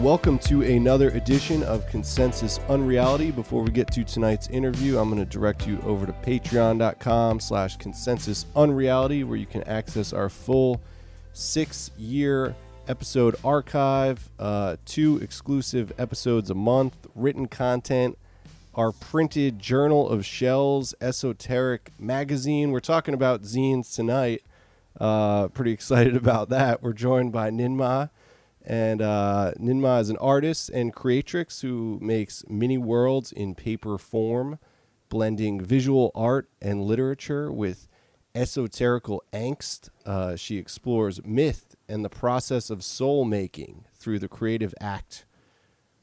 Welcome to another edition of Consensus Unreality. Before we get to tonight's interview, I'm going to direct you over to patreon.com/consensusunreality, where you can access our full 6-year episode archive, 2 exclusive episodes a month, written content, our printed Journal of Shells, Esoteric magazine. We're talking about Zines tonight. Pretty excited about that. We're joined by Nynnmah. And Nynnmah is an artist and creatrix who makes mini worlds in paper form, blending visual art and literature with esoterical angst. She explores myth and the process of soul making through the creative act.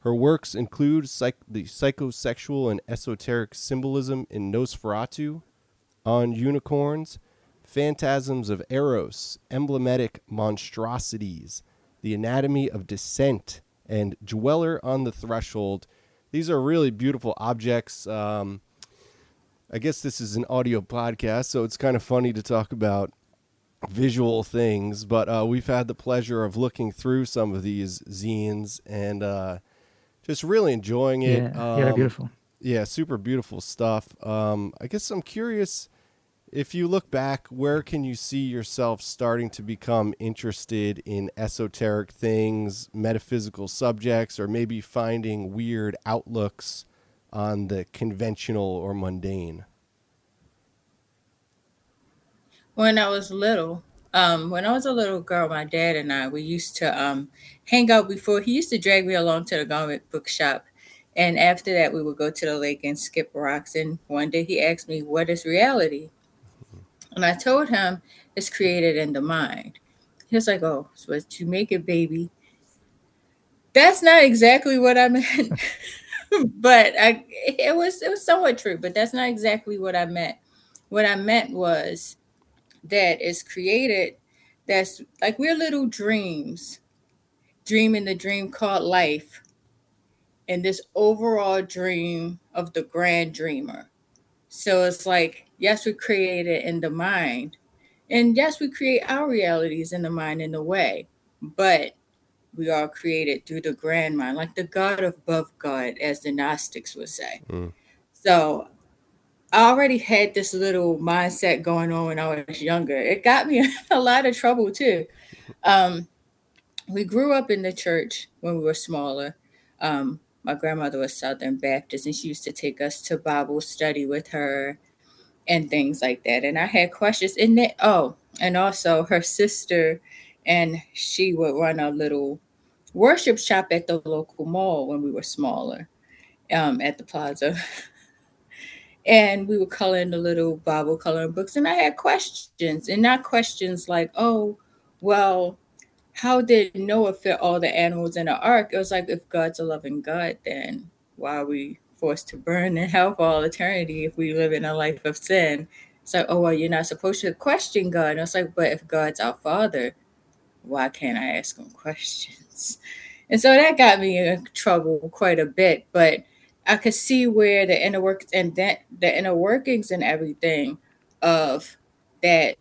Her works include the psychosexual and esoteric symbolism in Nosferatu, On Unicorns, Phantasms of Eros, Emblematic Monstrosities, The Anatomy of Dissent, and Dweller on the Threshold. These are really beautiful objects. I guess this is an audio podcast, so it's kind of funny to talk about visual things, but we've had the pleasure of looking through some of these zines and just really enjoying it. Yeah, beautiful. Yeah, super beautiful stuff. I guess I'm curious, if you look back, where can you see yourself starting to become interested in esoteric things, metaphysical subjects, or maybe finding weird outlooks on the conventional or mundane? When I was little, when I was a little girl, my dad and I, we used to hang out before. He used to drag me along to the comic book shop. And after that, we would go to the lake and skip rocks. And one day he asked me, "What is reality?" And I told him it's created in the mind. He was like, "Oh, so it's you make it, baby." That's not exactly what I meant, but it was somewhat true. But that's not exactly what I meant. What I meant was that it's created. That's like we're little dreams, dreaming the dream called life, and this overall dream of the grand dreamer. So it's like, yes, we create it in the mind. And yes, we create our realities in the mind in a way. But we are created through the grand mind, like the God above God, as the Gnostics would say. So I already had this little mindset going on when I was younger. It got me in a lot of trouble too. We grew up in the church when we were smaller. My grandmother was Southern Baptist, and she used to take us to Bible study with her and things like that. And I had questions in that. Oh, and also her sister, and she would run a little worship shop at the local mall when we were smaller, at the plaza. And we would color in the little Bible coloring books. And I had questions, and not questions like, "Oh, well, how did Noah fit all the animals in the ark?" It was like, if God's a loving God, then why are we forced to burn in hell for all eternity if we live in a life of sin? It's like, "Oh, well, you're not supposed to question God." And it's like, but if God's our Father, why can't I ask him questions? And so that got me in trouble quite a bit. But I could see where the inner workings and that the inner workings and everything of that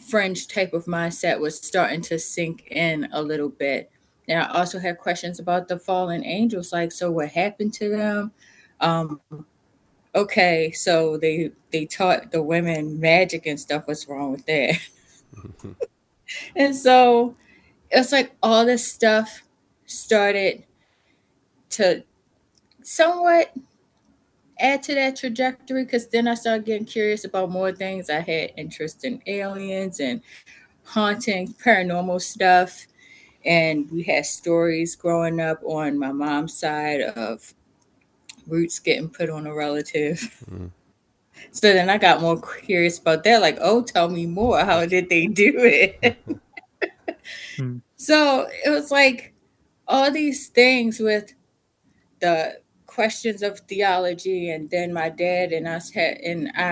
fringe type of mindset was starting to sink in a little bit. And I also had questions about the fallen angels, like, so what happened to them? Um, okay, so they taught the women magic and stuff. What's wrong with that? And so it's like all this stuff started to somewhat add to that trajectory, because then I started getting curious about more things. I had interest in aliens and haunting, paranormal stuff. And we had stories growing up on my mom's side of roots getting put on a relative. So then I got more curious about that. Like, oh, tell me more. How did they do it? So it was like all these things with the questions of theology, and then my dad and I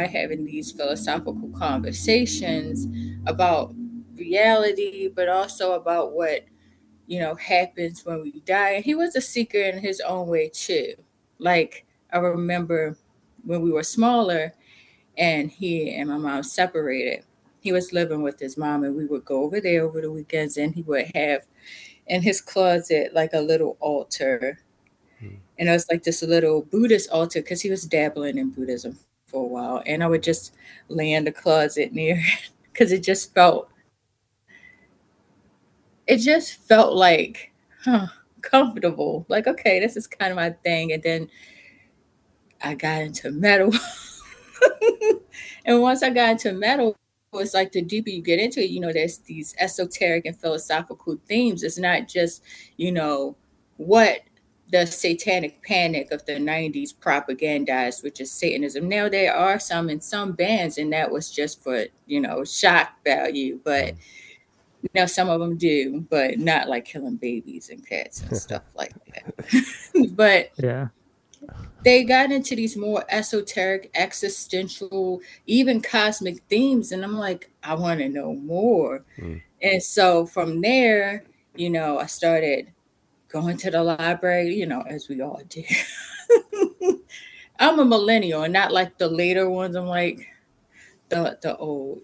having these philosophical conversations about reality, but also about what happens when we die. And he was a seeker in his own way too. Like, I remember when we were smaller and he and my mom separated, he was living with his mom, and we would go over there over the weekends, and he would have in his closet like a little altar. Mm. And it was like this little Buddhist altar because he was dabbling in Buddhism for a while. And I would just lay in the closet near because it just felt like, huh, comfortable. Like, okay, this is kind of my thing. And then I got into metal. And once I got into metal, it's like the deeper you get into it, there's these esoteric and philosophical themes. It's not just, you know, what the satanic panic of the 90s propagandized, which is Satanism. Now, there are some in some bands, and that was just for, shock value. But Mm. now some of them do, but not like killing babies and cats and stuff like that. But Yeah. they got into these more esoteric, existential, even cosmic themes. And I'm like, I want to know more. Mm. And so from there, I started going to the library, as we all do. I'm a millennial and not like the later ones. I'm like the old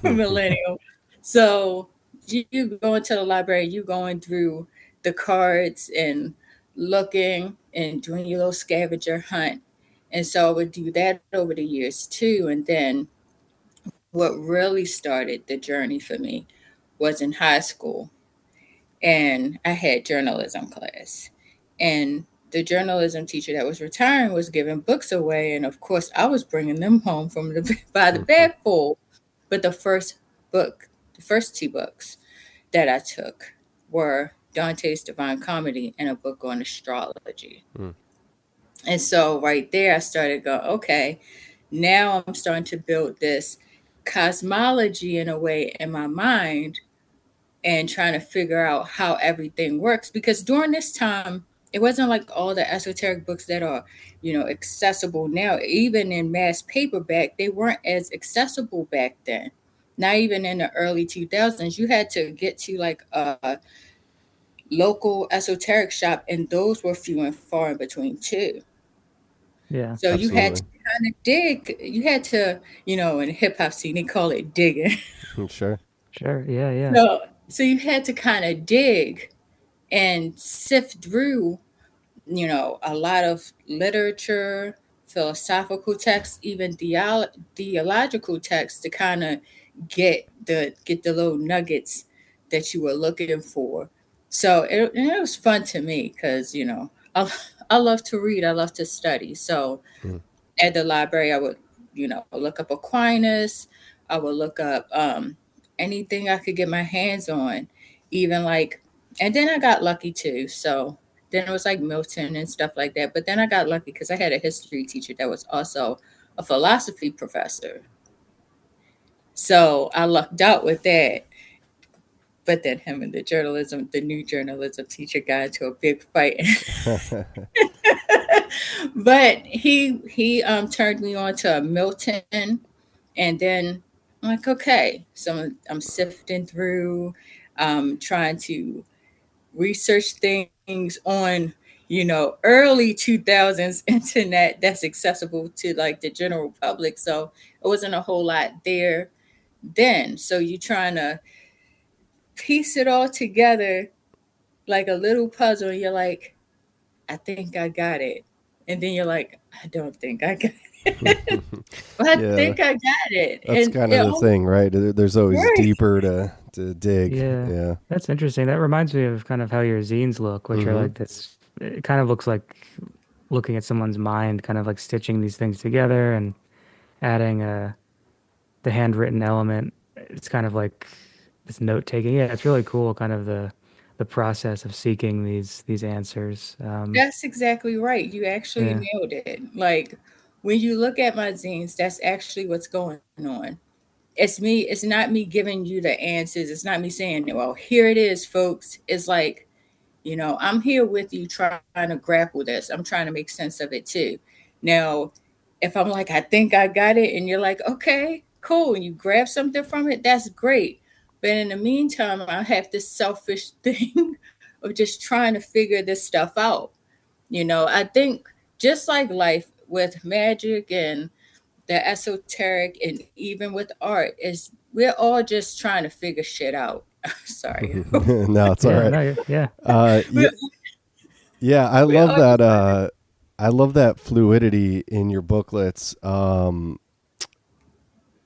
millennial. So you go into the library, you going through the cards and looking and doing your little scavenger hunt. And so I would do that over the years too. And then what really started the journey for me was in high school. And I had journalism class. And the journalism teacher that was retiring was giving books away. And of course, I was bringing them home from by the bag full. But book, the first two books that I took were Dante's Divine Comedy and a book on astrology. Mm. And so right there, I started going, okay, now I'm starting to build this cosmology in a way in my mind and trying to figure out how everything works. Because during this time, it wasn't like all the esoteric books that are, accessible now. Even in mass paperback, they weren't as accessible back then. Not even in the early 2000s. You had to get to like a local esoteric shop, and those were few and far in between too. Yeah. So you had to Absolutely. kind of dig. You had to, in hip hop scene, they call it digging. Sure. Sure. Yeah. Yeah. So you had to kind of dig and sift through, a lot of literature, philosophical texts, even theological texts to kind of get the little nuggets that you were looking for. So it was fun to me because I love to read, I love to study. So Mm. at the library, I would, look up Aquinas. I would look up anything I could get my hands on, even like, and then I got lucky too. So then it was like Milton and stuff like that. But then I got lucky because I had a history teacher that was also a philosophy professor. So I lucked out with that. But then him and the new journalism teacher got into a big fight. But he turned me on to Milton, and then I'm like, okay, so I'm sifting through, trying to research things on early 2000s internet that's accessible to like the general public. So it wasn't a whole lot there then. So you trying to piece it all together like a little puzzle. And you're like, I think I got it. And then you're like, I don't think I got it. But I Yeah, think I got it. that's And kind of the thing, right? There's always right. deeper to dig. Yeah. Yeah. That's interesting. That reminds me of kind of how your zines look, which are Mm-hmm. like this. It kind of looks like looking at someone's mind, kind of like stitching these things together and adding the handwritten element. It's kind of like this note taking. Yeah, it's really cool. Kind of the process of seeking these answers. That's exactly right. You actually Yeah. nailed it. Like when you look at my zines, that's actually what's going on. It's not me giving you the answers. It's not me saying, well, here it is, folks. It's like, I'm here with you trying to grapple this. I'm trying to make sense of it too. Now, if I'm like, I think I got it, and you're like, okay, cool, and you grab something from it, that's great. But in the meantime, I have this selfish thing of just trying to figure this stuff out. I think just like life with magic and the esoteric and even with art is we're all just trying to figure shit out. Sorry. No, it's all Yeah, right. no, yeah, Yeah, we, yeah, I we love all that. just like, I love that fluidity in your booklets.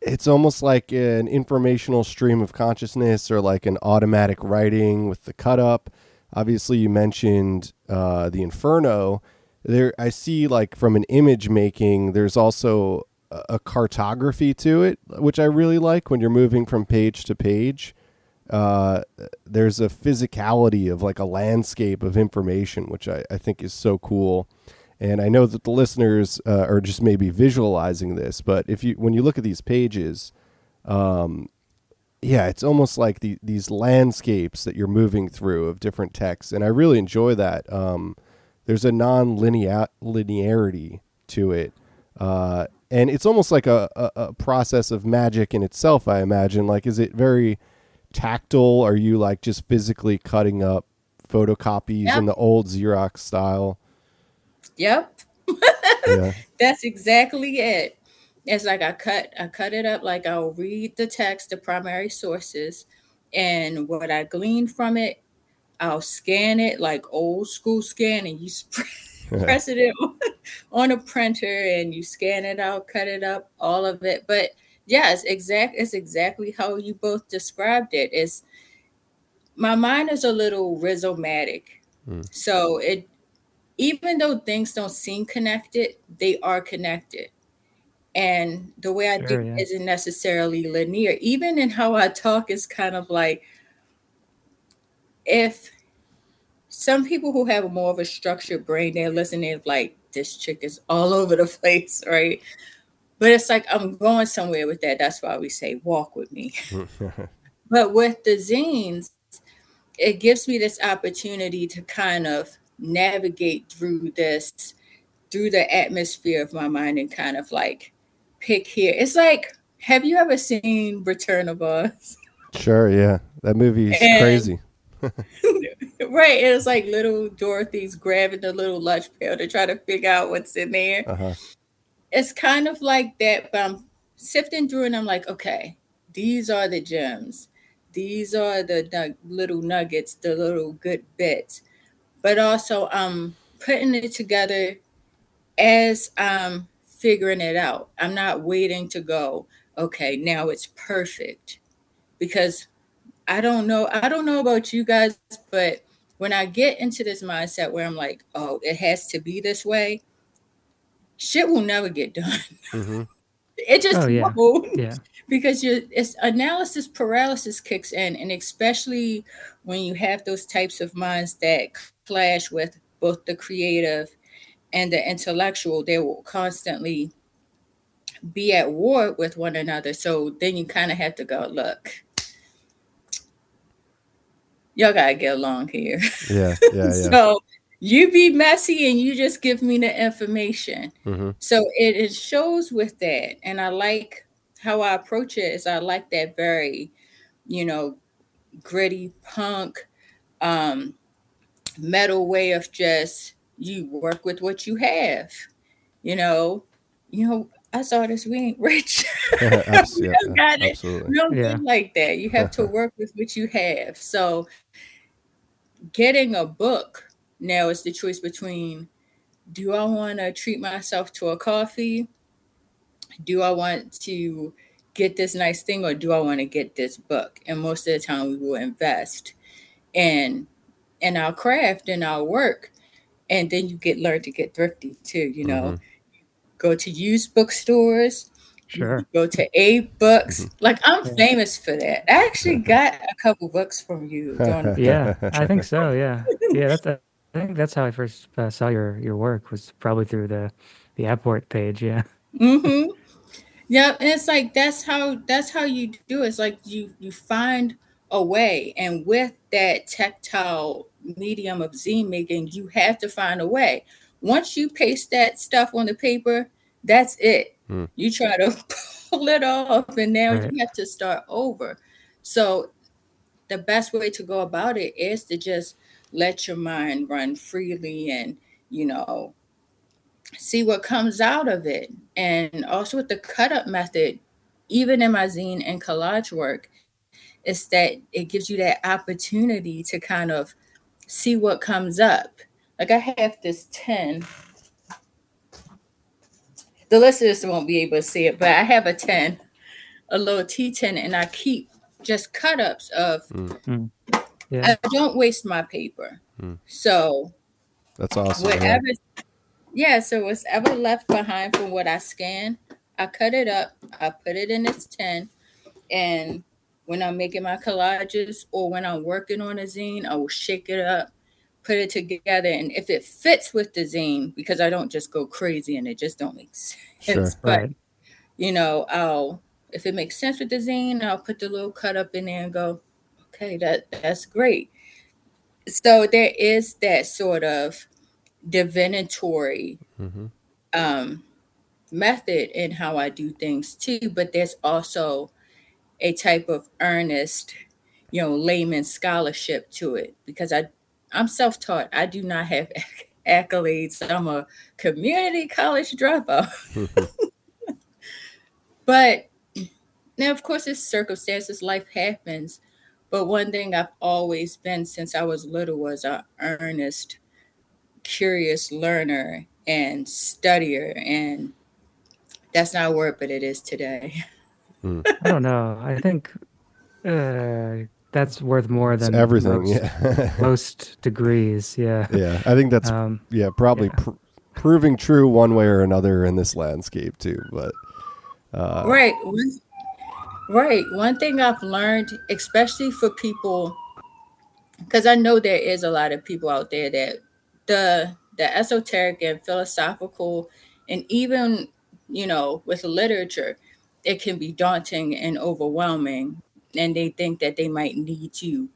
It's almost like an informational stream of consciousness, or like an automatic writing with the cut up. Obviously, you mentioned the Inferno. There, I see, like, from an image making, there's also a cartography to it, which I really like when you're moving from page to page. uh, there's a physicality of like a landscape of information, which I think is so cool. And I know that the listeners are just maybe visualizing this, but if you when you look at these pages, um, yeah, it's almost like these landscapes that you're moving through of different texts, and I really enjoy that. There's a linearity to it, and it's almost like a process of magic in itself. I imagine. Like, is it very tactile? Are you like just physically cutting up photocopies in yep, the old Xerox style? yep. Yeah. That's exactly it. It's like I cut it up, like I'll read the text, the primary sources, and what I glean from it, I'll scan it like old school scan, and you press it in on a printer and you scan it out, cut it up, all of it. But yeah, it's exactly how you both described it. It's my mind is a little rhizomatic. Mm. So it even though things don't seem connected, they are connected. And the way I do sure, it yeah, isn't necessarily linear. Even in how I talk is kind of like if some people who have more of a structured brain, they're listening like this chick is all over the place, right? But it's like I'm going somewhere with that. That's why we say walk with me. But with the zines, it gives me this opportunity to kind of navigate through the atmosphere of my mind and kind of like pick here. It's like, have you ever seen Return of Oz? Sure. Yeah, that movie's And crazy. right, it's like little Dorothy's grabbing the little lunch pail to try to figure out what's in there. Uh huh. It's kind of like that, but I'm sifting through and I'm like, okay, these are the gems. These are the little nuggets, the little good bits. But also, I'm putting it together as I'm figuring it out. I'm not waiting to go, okay, now it's perfect. Because I don't know about you guys, but when I get into this mindset where I'm like, oh, it has to be this way, shit will never get done. Mm-hmm. It just oh yeah, won't. yeah, Because it's analysis paralysis kicks in, and especially when you have those types of minds that clash with both the creative and the intellectual, they will constantly be at war with one another. So then you kind of have to go, look, y'all gotta get along here. Yeah. Yeah. Yeah. So you be messy and you just give me the information. Mm-hmm. So it shows with that. And I like how I approach it is I like that very, you know, gritty punk, um, metal way of just you work with what you have. You know, I saw this, we ain't rich. We Yeah. don't got it. Absolutely. We don't yeah, live like that. You have to work with what you have. So getting a book now is the choice between do I want to treat myself to a coffee? Do I want to get this nice thing or do I want to get this book? And most of the time we will invest in our craft and our work. And then you get learn to get thrifty too, Mm-hmm. go to used bookstores, you sure, go to A Mm-hmm. books. Like I'm yeah, famous for that. I actually got a couple books from you during the yeah. I think pandemic. so. Yeah, yeah. I think that's how I first saw your work was probably through the Apport page. Yeah, Mm-hmm. Yeah, and it's like that's how you do it. It's like you find a way, and with that tactile medium of zine making, you have to find a way. Once you paste that stuff on the paper, that's it. Mm. You try to pull it off, and now right. you have to start over. So the best way to go about it is to just let your mind run freely and you know see what comes out of it. And also with the cut up method, even in my zine and collage work, It's that it gives you that opportunity to kind of see what comes up. Like I have this 10. The listeners won't be able to see it, but I have a 10, a little T10, and I keep just cut ups of. Mm. Yeah. I don't waste my paper. So That's awesome. whatever, yeah. So whatever left behind from what I scan, I cut it up. I put it in this 10, and when I'm making my collages or when I'm working on a zine, I will shake it up, put it together, and if it fits with the zine, because I don't just go crazy and it just don't make sense. Sure. But Right. I'll, if it makes sense with the zine, I'll put the little cut up in there and go, okay, that's great. So there is that sort of divinatory Mm-hmm. um, method in how I do things too, but there's also a type of earnest, layman scholarship to it because I'm self-taught. I do not have accolades. I'm a community college dropout. But now, of course, it's circumstances, life happens. But one thing I've always been since I was little was an earnest, curious learner and studier. And that's not a word, but it is today. I don't know. I think that's worth more It's than everything. Yeah. most degrees. Yeah. Yeah. I think that's probably yeah. proving true one way or another in this landscape too. But Right. Right. One thing I've learned, especially for people, because I know there is a lot of people out there that the esoteric and philosophical, and even with literature, it can be daunting and overwhelming, and they think that they might need to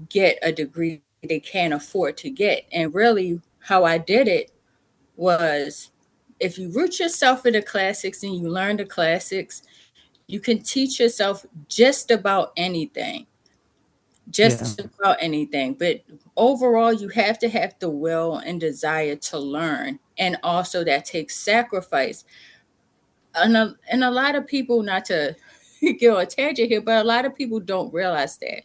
get a degree they can't afford to get. And really, how I did it was, if you root yourself in the classics and you learn the classics, you can teach yourself just about anything, Yeah. but overall you have to have the will and desire to learn, and also that takes sacrifice. And a lot of people, not to get on a tangent here, but a lot of people don't realize that.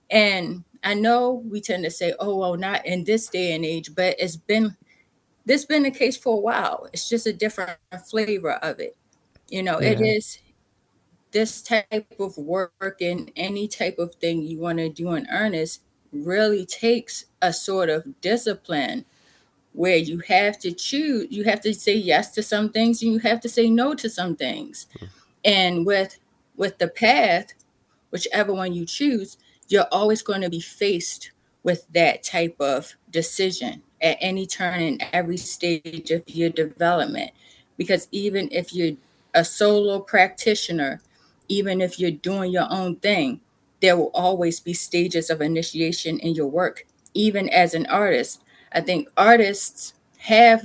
And I know we tend to say, oh well, not in this day and age, but been the case for a while. It's just a different flavor of it. It Yeah. is this type of work, and any type of thing you want to do in earnest really takes a sort of discipline where you have to choose, you have to say yes to some things and you have to say no to some things. And with the path, whichever one you choose, you're always going to be faced with that type of decision at any turn in every stage of your development. Because even if you're a solo practitioner, even if you're doing your own thing, there will always be stages of initiation in your work. Even as an artist, I think artists have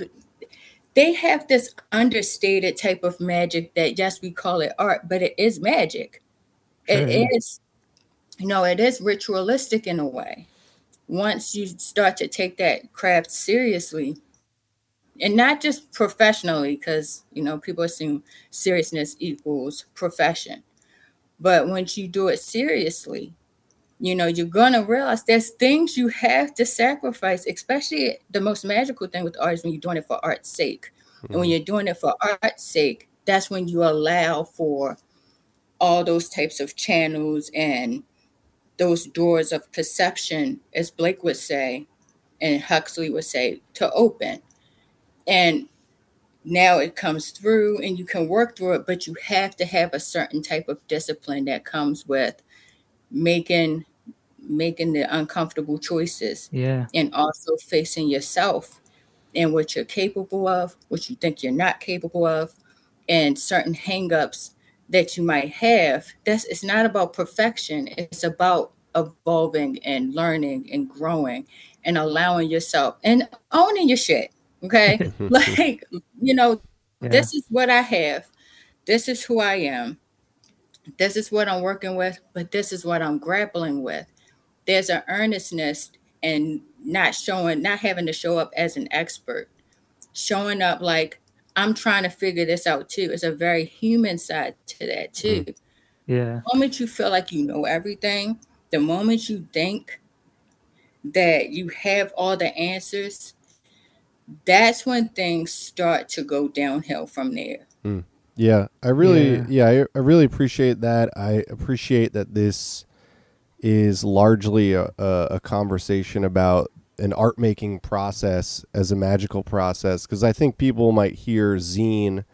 this understated type of magic that, yes, we call it art, but it is magic. Sure. Yeah. It is, it is ritualistic in a way. Once you start to take that craft seriously, and not just professionally, because, people assume seriousness equals profession. But once you do it seriously, you're going to realize there's things you have to sacrifice, especially the most magical thing with art is when you're doing it for art's sake. And when you're doing it for art's sake, that's when you allow for all those types of channels and those doors of perception, as Blake would say, and Huxley would say, to open. And now it comes through and you can work through it, but you have to have a certain type of discipline that comes with making the uncomfortable choices, Yeah. and also facing yourself and what you're capable of, what you think you're not capable of, and certain hangups that you might have. It's not about perfection. It's about evolving and learning and growing and allowing yourself and owning your shit. Okay. Like, Yeah. this is what I have. This is who I am. This is what I'm working with, but this is what I'm grappling with. There's an earnestness and not having to show up as an expert, showing up like I'm trying to figure this out too. It's a very human side to that too. Yeah. The moment you feel like you know everything, the moment you think that you have all the answers, that's when things start to go downhill from there. Mm. Yeah, Yeah. I really appreciate that. I appreciate that this is largely a conversation about an art making process as a magical process, because I think people might hear zine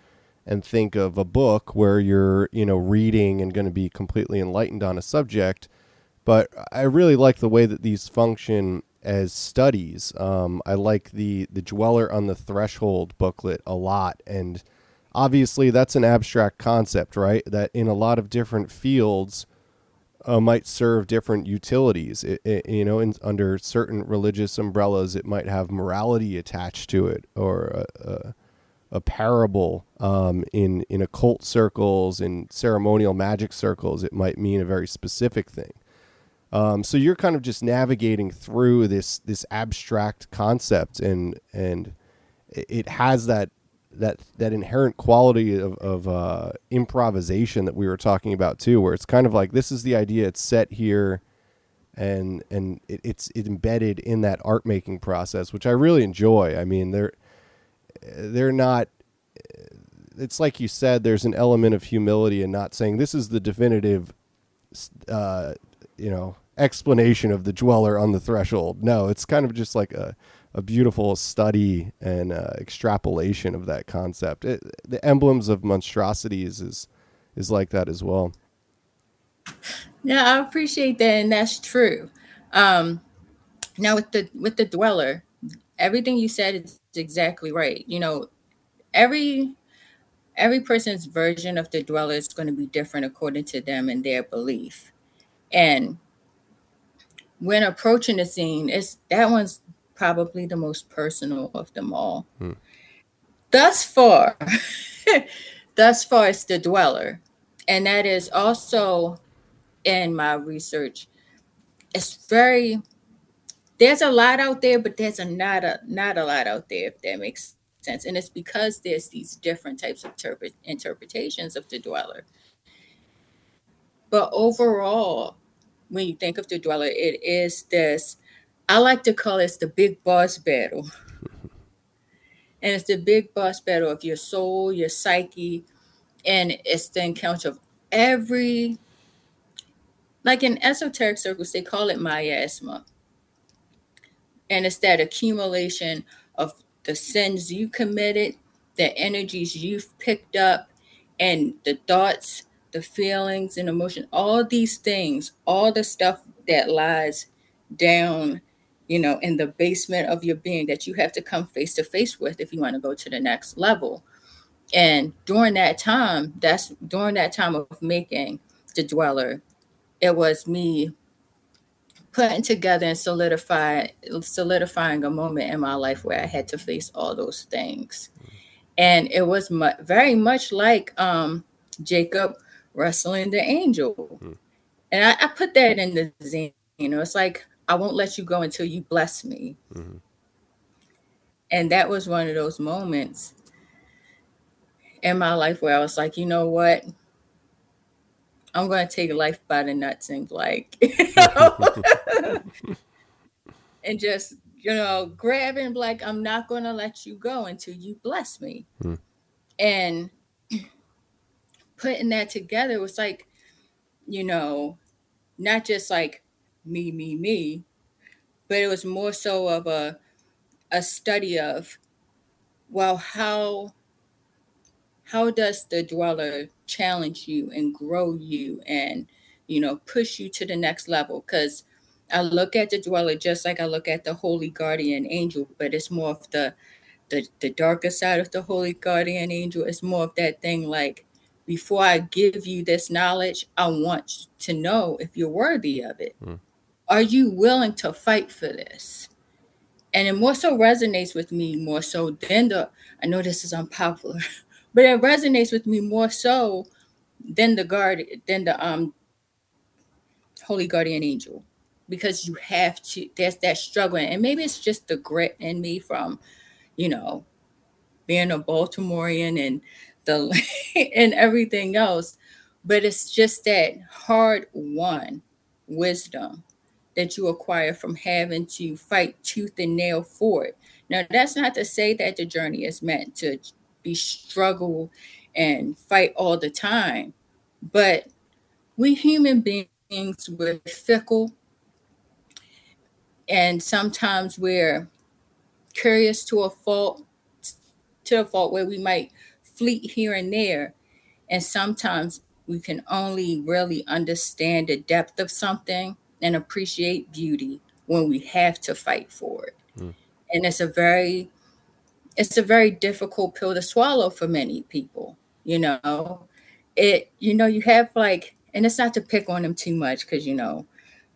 and think of a book where you're, reading and going to be completely enlightened on a subject. But I really like the way that these function as studies. I like the Dweller on the Threshold booklet a lot, and obviously that's an abstract concept, right? That in a lot of different fields might serve different utilities. Under certain religious umbrellas, it might have morality attached to it, or a parable. In occult circles, in ceremonial magic circles, it might mean a very specific thing. So you're kind of just navigating through this abstract concept, and it has that inherent quality of improvisation that we were talking about too, where it's kind of like, this is the idea, it's set here, and it's embedded in that art making process, which I really enjoy. I mean, they're not. It's like you said, there's an element of humility in not saying this is the definitive, explanation of the Dweller on the Threshold. No, it's kind of just like a beautiful study and extrapolation of that concept. The emblems of monstrosities is like that as well. Yeah, I appreciate that, and that's true. Um, Now with the Dweller, everything you said is exactly right. Every every person's version of the Dweller is going to be different according to them and their belief. And when approaching the scene, it's that one's probably the most personal of them all. Hmm. Thus far, thus far it's the Dweller. And that is also in my research. It's very there's a lot out there, but there's not a lot out there, if that makes sense. And it's because there's these different types of interpretations of the Dweller. But overall, when you think of the Dweller, it is this. I like to call it the big boss battle, and it's the big boss battle of your soul, your psyche, and it's the encounter of every. Like in esoteric circles, they call it miasma, and it's that accumulation of the sins you committed, the energies you've picked up, and the thoughts, the feelings and emotion, all these things, all the stuff that lies down, in the basement of your being, that you have to come face to face with if you want to go to the next level. And during that time of making the Dweller, it was me putting together and solidifying a moment in my life where I had to face all those things. And it was very much like Jacob wrestling the angel. Hmm. And I put that in the zine. It's like, I won't let you go until you bless me. Mm-hmm. And that was one of those moments in my life where I was like, you know what? I'm going to take life by the nuts and like, and just, grabbing, like, I'm not going to let you go until you bless me. Hmm. And putting that together was like, you know, not just like me, but it was more so of a study of, well, how does the Dweller challenge you and grow you and, push you to the next level? Because I look at the Dweller just like I look at the Holy Guardian Angel, but it's more of the darker side of the Holy Guardian Angel. It's more of that thing like, before I give you this knowledge, I want to know if you're worthy of it. Hmm. Are you willing to fight for this? And it more so resonates with me more so than I know this is unpopular, but it resonates with me more so than the Holy Guardian Angel, because you have to. There's that struggle, and maybe it's just the grit in me from, you know, being a Baltimorean and the and everything else. but it's just that hard won wisdom that you acquire from having to fight tooth and nail for it. Now, that's not to say that the journey is meant to be struggle and fight all the time, but we human beings, we're fickle, and sometimes we're curious to a fault where we might fleet here and there. And sometimes we can only really understand the depth of something and appreciate beauty when we have to fight for it. Mm. And it's a very difficult pill to swallow for many people, you know. You have like, and it's not to pick on them too much because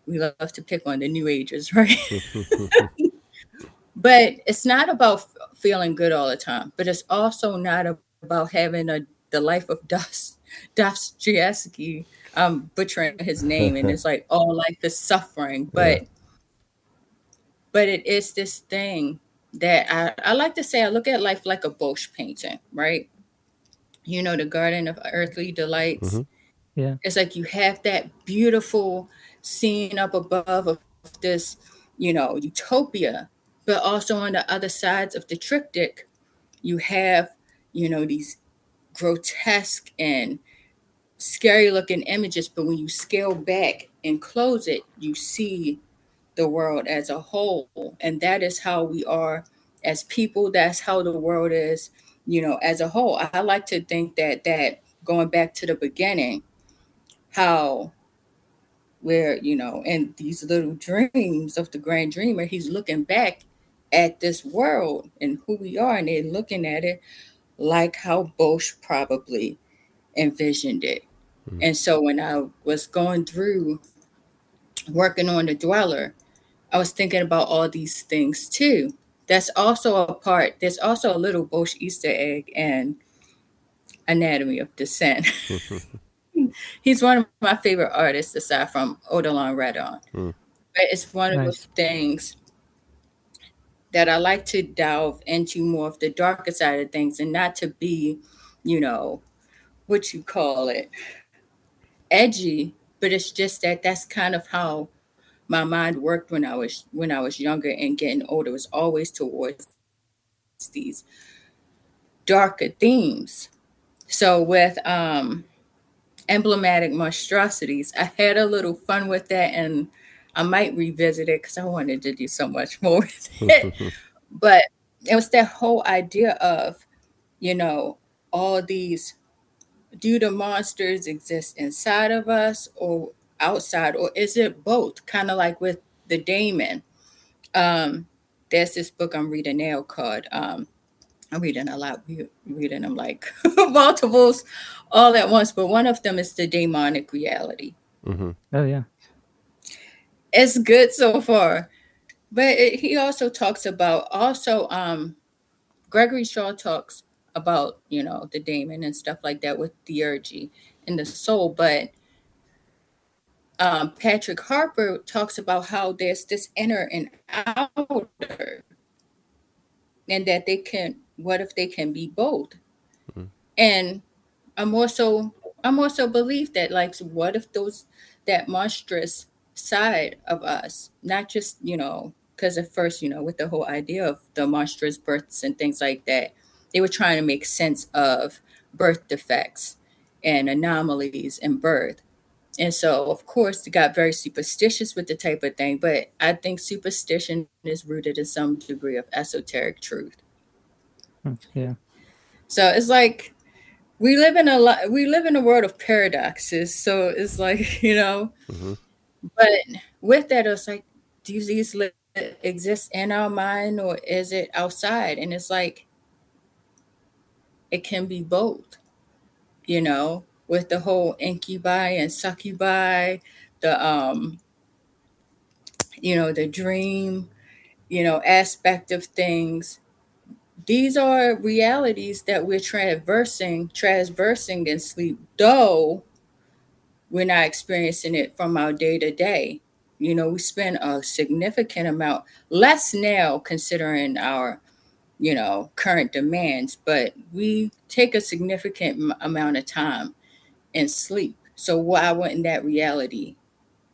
we love to pick on the new agers, right? But it's not about feeling good all the time, but it's also not about having the life of Dostoevsky. I'm butchering his name, and it's like all life is suffering. Yeah. But it is this thing that I like to say I look at life like a Bosch painting, right? The Garden of Earthly Delights. Mm-hmm. Yeah. It's like you have that beautiful scene up above of this, utopia, but also on the other sides of the triptych, you have, these grotesque and scary looking images. But when you scale back and close it, you see the world as a whole. And that is how we are as people. That's how the world is, as a whole. I like to think that going back to the beginning, how where in these little dreams of the grand dreamer, he's looking back at this world and who we are, and they're looking at it like how Bosch probably envisioned it. Mm. And so when I was going through working on the dweller, I was thinking about all these things too. That's also a part. There's also a little Bosch Easter egg and Anatomy of Descent. He's one of my favorite artists aside from Odilon Redon. Mm. But it's one of those Nice. things that I like to delve into more of the darker side of things and not to be, what you call it, edgy, but it's just that's kind of how my mind worked when I was younger and getting older. It was always towards these darker themes. So with emblematic monstrosities, I had a little fun with that, and I might revisit it because I wanted to do so much more with it. But it was that whole idea of, you know, all these, do the monsters exist inside of us or outside, or is it both? Kind of like with the daemon. Um, there's this book I'm reading now called I'm reading a lot. Reading them like multiples all at once, but one of them is the demonic reality. Mm-hmm. Oh yeah. It's good so far, but he also talks about Gregory Shaw talks about the daemon and stuff like that with theurgy and the soul, but Patrick Harper talks about how there's this inner and outer, and that they can. What if they can be both? Mm. And I'm also I'm also believe that, like, what if those that monstrous side of us, not just because at first with the whole idea of the monstrous births and things like that, they were trying to make sense of birth defects and anomalies in birth. And so, of course, they got very superstitious with the type of thing. But I think superstition is rooted in some degree of esoteric truth. Yeah. So it's like we live in a world of paradoxes. So it's like Mm-hmm. but with that, it's like, do these exist in our mind or is it outside? And it's like it can be both. With the whole incubi and succubi, the dream, aspect of things. These are realities that we're traversing in sleep, though we're not experiencing it from our day to day. We spend a significant amount, less now considering our, current demands, but we take a significant amount of time and sleep. So why wouldn't that reality?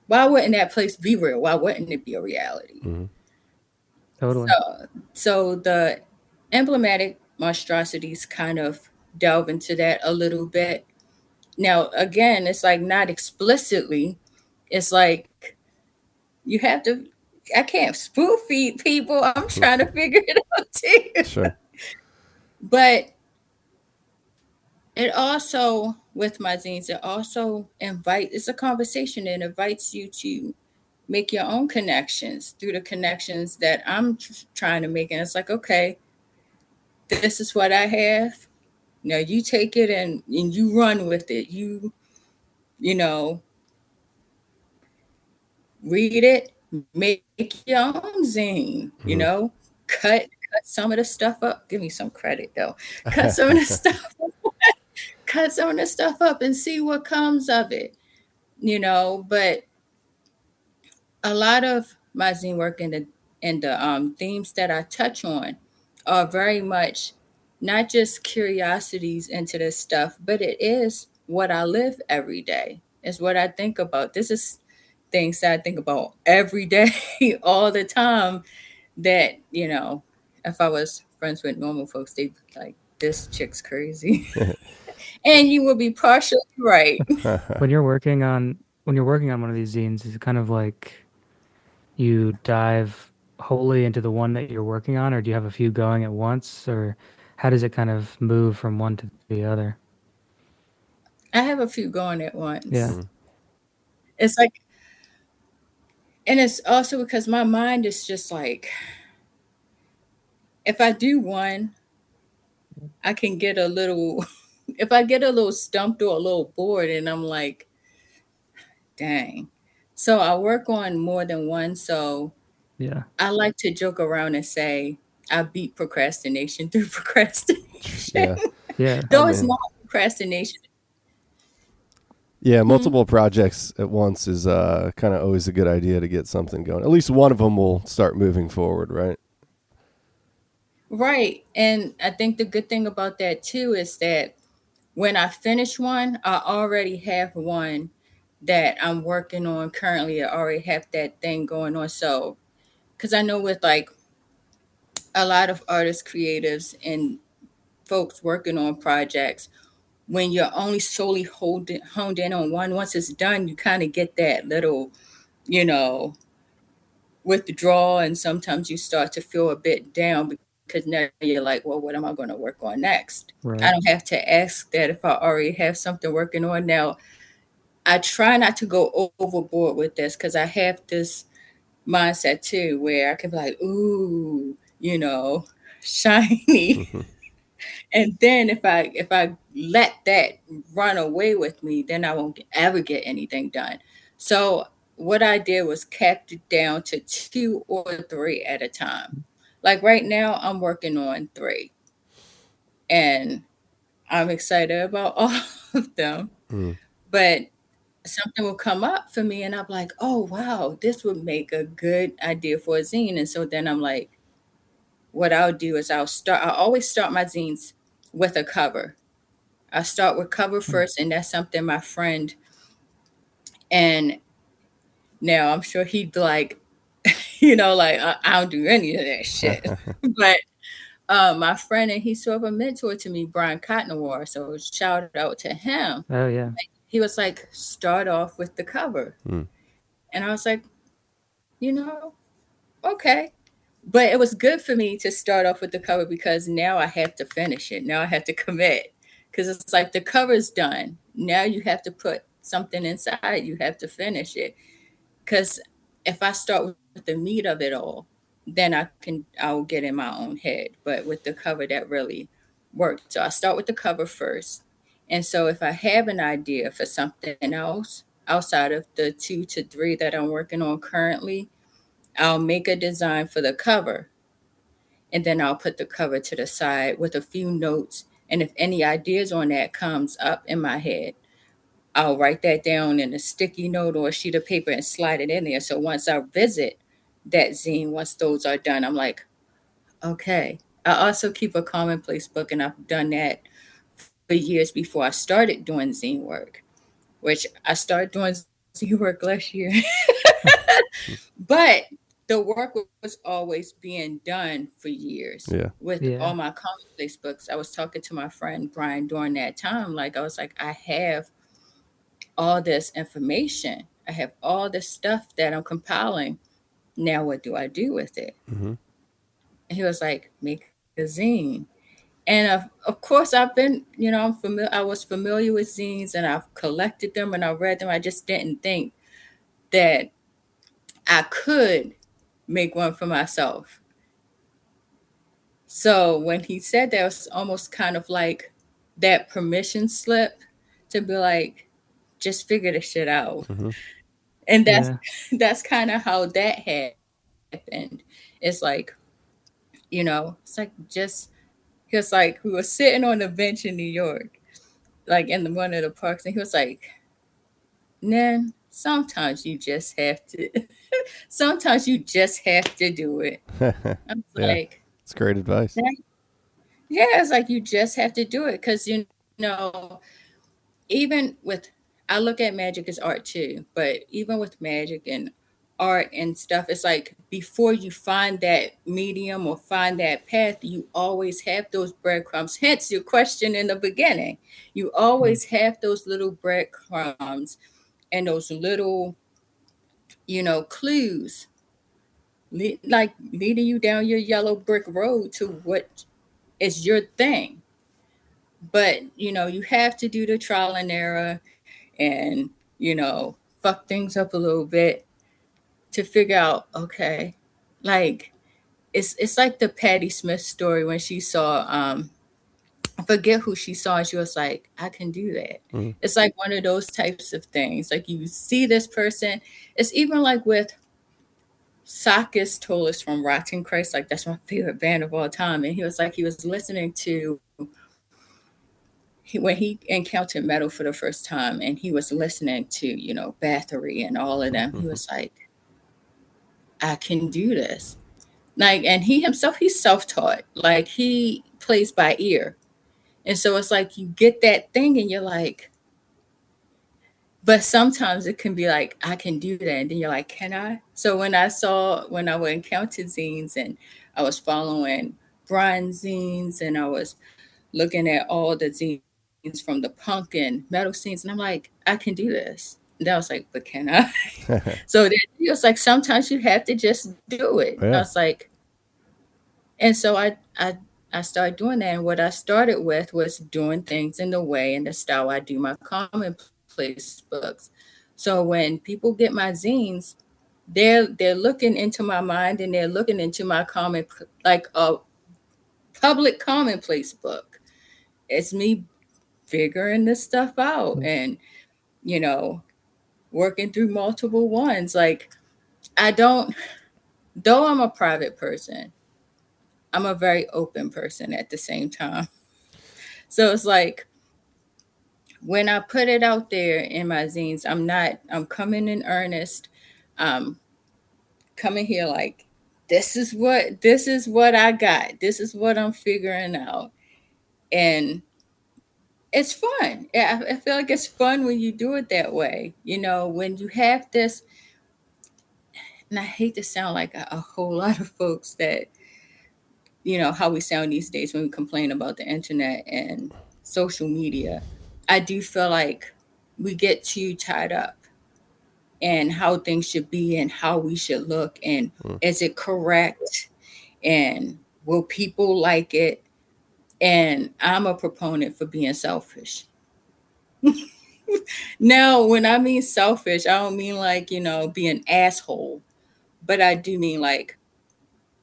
Why wouldn't that place be real? Why wouldn't it be a reality? Mm-hmm. Totally. So the emblematic monstrosities kind of delve into that a little bit. Now, again, it's like not explicitly. It's like you have to. I can't spoon feed people. I'm trying to figure it out too. Sure. But it also, with my zines, it also it's a conversation. It invites you to make your own connections through the connections that I'm trying to make. And it's like, okay, this is what I have. Now you take it and you run with it. You know, read it, make your own zine, Mm-hmm. cut some of the stuff up. Give me some credit though. Cut some of the stuff, cut some of the stuff up and see what comes of it. But a lot of my zine work and the themes that I touch on are very much not just curiosities into this stuff, but it is what I live every day. It's what I think about. This is things that I think about every day, all the time. That if I was friends with normal folks, they'd be like, "This chick's crazy," and you would be partially right. When you're working on one of these zines, is it kind of like you dive wholly into the one that you're working on, or do you have a few going at once, or how does it kind of move from one to the other? I have a few going at Yeah. once. It's like, and it's also because my mind is just like, if I do one, I can get a little, if I get a little stumped or a little bored, and I'm like, dang. So I work on more than one. So Yeah. I like to joke around and say, I beat procrastination through procrastination. Yeah. Yeah. I Though it's mean, not procrastination. yeah, Hmm. multiple projects at once is kind of always a good idea to get something going. At least one of them will start moving forward, right? Right. And I think the good thing about that too is that when I finish one, I already have one that I'm working on currently. I already have that thing going on. So, because I know with like a lot of artists, creatives, and folks working on projects, when you're only solely honed in on one, once it's done, you kind of get that little, you know, withdrawal. And sometimes you start to feel a bit down because now you're like, well, what am I going to work on next? I Right. don't have to ask that if I already have something working on now. I try not to go overboard with this because I have this mindset too where I can be like, ooh, shiny. Mhm. And then if I let that run away with me, then I won't ever get anything done. So what I did was kept it down to two or three at a time. Like right now, I'm working on three, and I'm excited about all of them. Mm. But something will come up for me, and I'm like, oh wow, this would make a good idea for a zine. And so then I'm like, what I'll do is I always start my zines with a cover. I start with cover Mm. first, and that's something my friend, and now I'm sure he'd be like, like I don't do any of that shit. But my friend, and he's sort of a mentor to me, Brian Cottonwar. So shout out to him. Oh yeah. He was like, start off with the cover. Mm. And I was like, okay. But it was good for me to start off with the cover because now I have to finish it. Now I have to commit because it's like the cover's done. Now you have to put something inside. You have to finish it. Because if I start with the meat of it all, then I'll get in my own head. But with the cover, that really worked. So I start with the cover first. And so if I have an idea for something else outside of the two to three that I'm working on currently, I'll make a design for the cover, and then I'll put the cover to the side with a few notes. And if any ideas on that comes up in my head, I'll write that down in a sticky note or a sheet of paper and slide it in there. So once I visit that zine, once those are done, I'm like, okay. I also keep a commonplace book, and I've done that for years before I started doing zine work. which I started doing Z work last year. But the work was always being done for years Yeah. with Yeah. all my commonplace books. I was talking to my friend Brian during that time. Like, I was like, I have all this information, I have all this stuff that I'm compiling. Now, what do I do with it? Mm-hmm. And he was like, make a zine. And of course, I've been, I'm familiar. I was familiar with zines, and I've collected them and I read them. I just didn't think that I could make one for myself. So when he said that, it was almost kind of like that permission slip to be like, just figure this shit out. Mm-hmm. And that's Yeah. that's kind of how that happened. It's like, it's like just because like we were sitting on the bench in New York, like in one of the parks, and he was like, Nan, sometimes you just have to sometimes you just have to do it. I'm Yeah. like, It's great advice. yeah, it's like you just have to do it because know, even with I look at magic as art too, but even with magic and art and stuff, it's like before you find that medium or find that path, you always have those breadcrumbs. Hence your question in the beginning. You always have those little breadcrumbs and those little, clues like leading you down your yellow brick road to what is your thing. But you have to do the trial and error and fuck things up a little bit to figure out, okay, like it's like the Patti Smith story when she saw I forget who she saw, and she was like, I can do that. Mm-hmm. It's like one of those types of things. Like you see this person. It's even like with Sakis Tolis from Rotten Christ, like that's my favorite band of all time. And he was like, he was listening to when he encountered metal for the first time, and he was listening to Bathory and all of them. He Mm-hmm. was like, I can do this. Like, and he himself, he's self-taught. Like he plays by ear, and so it's like you get that thing, and you're like, but sometimes it can be like, I can do that, and then you're like, can I? So when I would encounter zines, and I was following Brian zines, and I was looking at all the zines from the punk and metal scenes, and I'm like, I can do this. And I was like, but can I? So then it was like sometimes you have to just do it. I Yeah. was like, and so I started doing that. And what I started with was doing things in the way and the style I do my commonplace books. So when people get my zines, they're looking into my mind, and they're looking into my like a public commonplace book. It's me figuring this stuff out and you know working through multiple ones. Like, I don't, though I'm a private person, I'm a very open person at the same time. So it's like when I put it out there in my zines, I'm coming in earnest. Um, Coming here like, this is what I got. This is what I'm figuring out. And it's fun. I feel like it's fun when you do it that way. When you have this, and I hate to sound like a whole lot of folks that, how we sound these days when we complain about the internet and social media. I do feel like we get too tied up in how things should be and how we should look and Mm. is it correct and will people like it? And I'm a proponent for being selfish. Now, when I mean selfish, I don't mean like, be an asshole, but I do mean like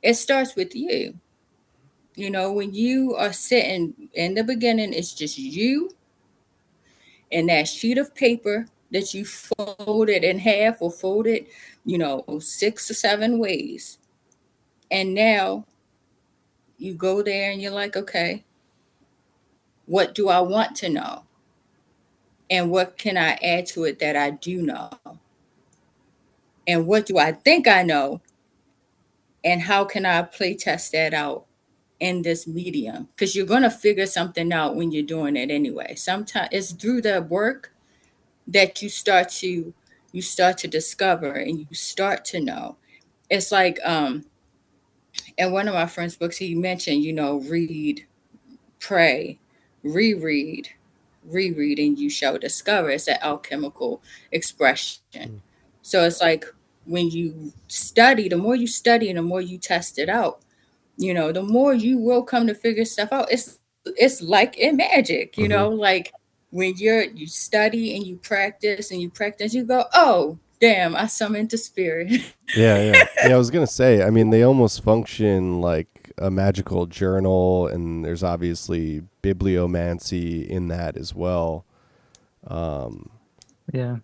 it starts with you. When you are sitting in the beginning, it's just you and that sheet of paper that you folded in half or folded, 6 or 7 ways. And now you go there and you're like, okay, what do I want to know? And what can I add to it that I do know? And what do I think I know? And how can I play test that out in this medium? Because you're going to figure something out when you're doing it anyway. Sometimes it's through the work that you start to discover and you start to know. It's like in one of my friend's books he mentioned, read, pray, reread, reread, and you shall discover. It's an alchemical expression. Mm. So it's like when you study, the more you study and the more you test it out, the more you will come to figure stuff out. It's like in magic, Hmm. like when you study and you practice, you go, oh damn, I summoned the spirit. Yeah, yeah, yeah. I was gonna say. I mean, they almost function like a magical journal, and there's obviously bibliomancy in that as well. Um, Yeah.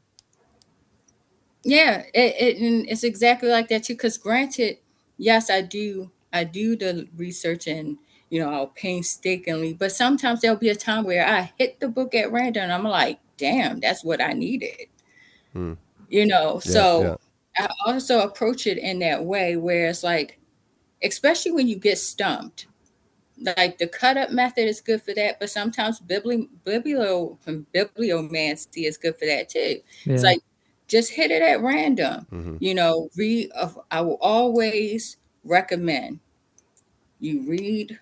Yeah, and it's exactly like that too. Because granted, yes, I do the research and I'll painstakingly, but sometimes there'll be a time where I hit the book at random and I'm like, damn, that's what I needed. mm, yeah, yeah. So I also approach it in that way where it's like, especially when you get stumped, like the cut up method is good for that, but sometimes bibliomancy is good for that too. It's Yeah. like just hit it at random. Hmm. Read. I will always recommend you read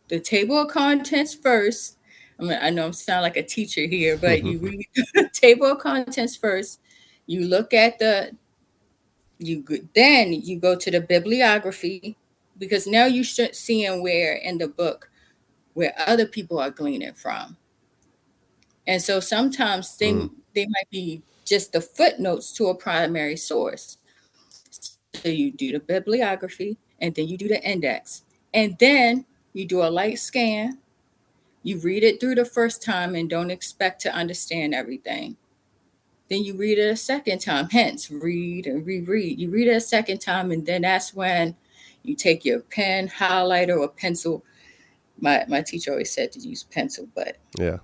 the table of contents first. I know I'm sounding like a teacher here, but you read the table of contents first. You look at then you go to the bibliography, because now you should seeing where in the book where other people are gleaning from. And so sometimes Mm, they might be just the footnotes to a primary source. So you do the bibliography and then you do the index. And then you do a light scan. You read it through the first time and don't expect to understand everything. Then you read it a second time, hence read and reread. You read it a second time, and then that's when you take your pen, highlighter, or pencil. My teacher always said to use pencil, but yeah.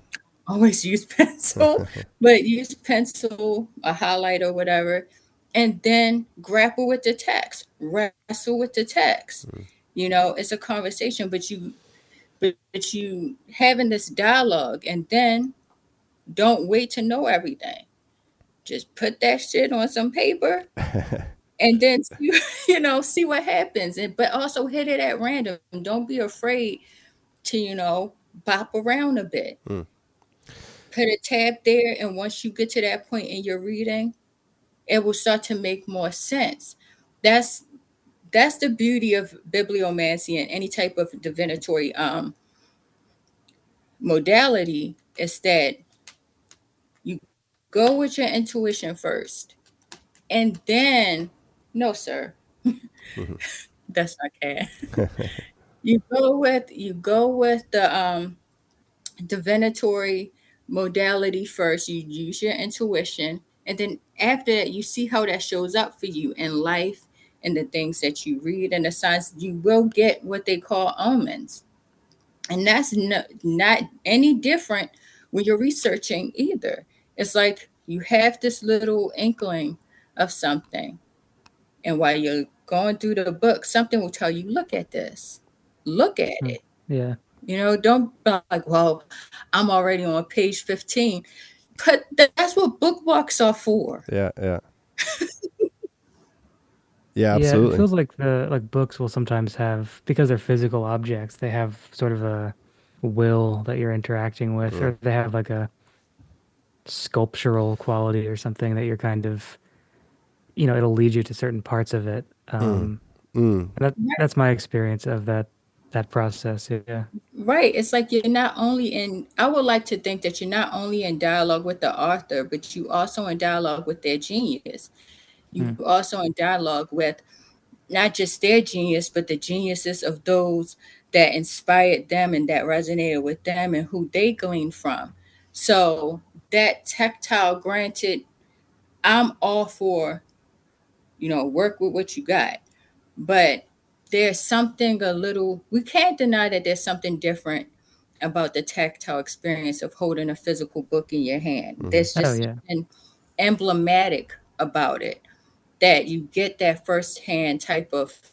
always use pencil, but use pencil, a highlighter, whatever, and then grapple with the text, wrestle with the text. Mm, It's a conversation, but you having this dialogue, and then don't wait to know everything. Just put that shit on some paper, and then see what happens. And but also hit it at random. Don't be afraid to bop around a bit. mm, Put a tab there, and once you get to that point in your reading, it will start to make more sense. That's the beauty of bibliomancy and any type of divinatory modality, is that you go with your intuition first, and then no, sir, mhm. that's not cat. You go with the divinatory modality first. You use your intuition, and then after that, you see how that shows up for you in life and the things that you read and the signs. You will get what they call omens, and that's not any different when you're researching either. It's like you have this little inkling of something, and while you're going through the book, something will tell you, look at this, look at Mm. it. Yeah. Don't be like, well, I'm already on page 15. But that's what bookmarks are for. Yeah, yeah, yeah. Yeah, it Absolutely. feels like books will sometimes have, because they're physical objects, they have sort of a will that you're interacting with, Mm, or they have like a sculptural quality or something that you're kind of, it'll lead you to certain parts of it. mm, mm. And that's my experience of that process. Yeah. Right. It's like you're not only in, I would like to think that you're not only in dialogue with the author, but you also in dialogue with their genius. You Mm. also in dialogue with not just their genius, but the geniuses of those that inspired them and that resonated with them and who they gleaned from. So that tactile, granted, I'm all for, work with what you got. But there's something a little, we can't deny that there's something different about the tactile experience of holding a physical book in your hand. Mhm. There's Oh just yeah. something emblematic about it, that you get that firsthand type of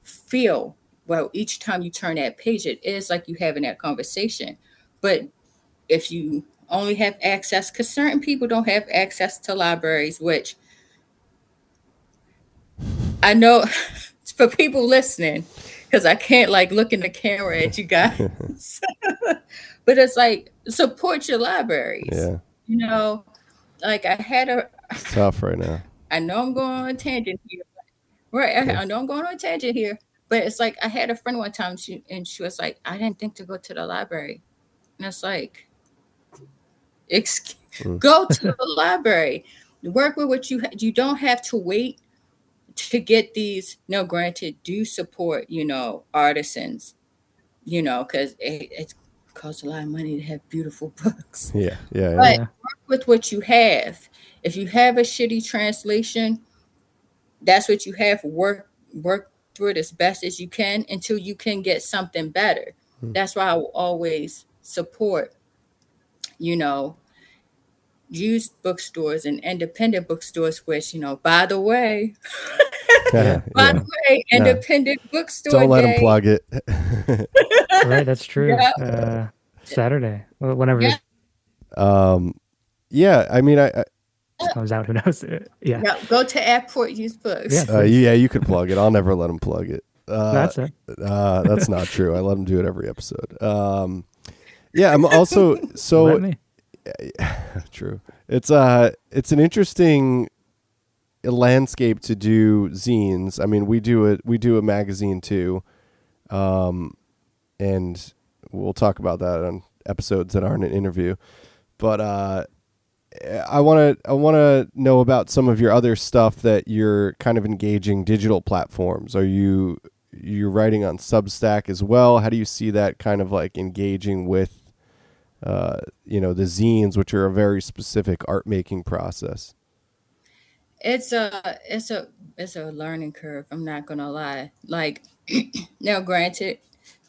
feel. Well, each time you turn that page, it is like you having that conversation. But if you only have access, because certain people don't have access to libraries, which I know for people listening, because I can't like look in the camera at you guys, but it's like support your libraries. Yeah, You know, like it's tough right now. I know I'm going on a tangent here, right? Yeah. I know I'm going on a tangent here, but it's like I had a friend one time, she was like, I didn't think to go to the library, and it's like, Mm. go to the library, work with what you don't have to wait to get these. No, granted, do support, artisans, because it costs a lot of money to have beautiful books. Yeah, yeah, yeah. But Yeah. work with what you have. If you have a shitty translation, that's what you have. Work through it as best as you can until you can get something better. Mm. That's why I will always support, you know, used bookstores and independent bookstores, which, by the way, Yeah. by Yeah. the way, No, independent bookstore don't let them day. plug it. Right. That's true. Yeah. Saturday, whenever Yeah. Yeah, I mean, this comes out, who knows? Yeah. Yeah. Go to Airport Used Books. Yeah. Please. yeah, you could plug it. I'll never let them plug it. That's it. That's not true. I let them do it every episode. Yeah, I'm also so Let me. true. It's an interesting landscape to do zines. I mean, we do a magazine too, and we'll talk about that on episodes that aren't an interview. But I want to know about some of your other stuff that you're kind of engaging digital platforms. Are you're writing on Substack as well? How do you see that kind of like engaging with the zines, which are a very specific art making process? It's a learning curve. I'm not gonna lie. Like, now, granted,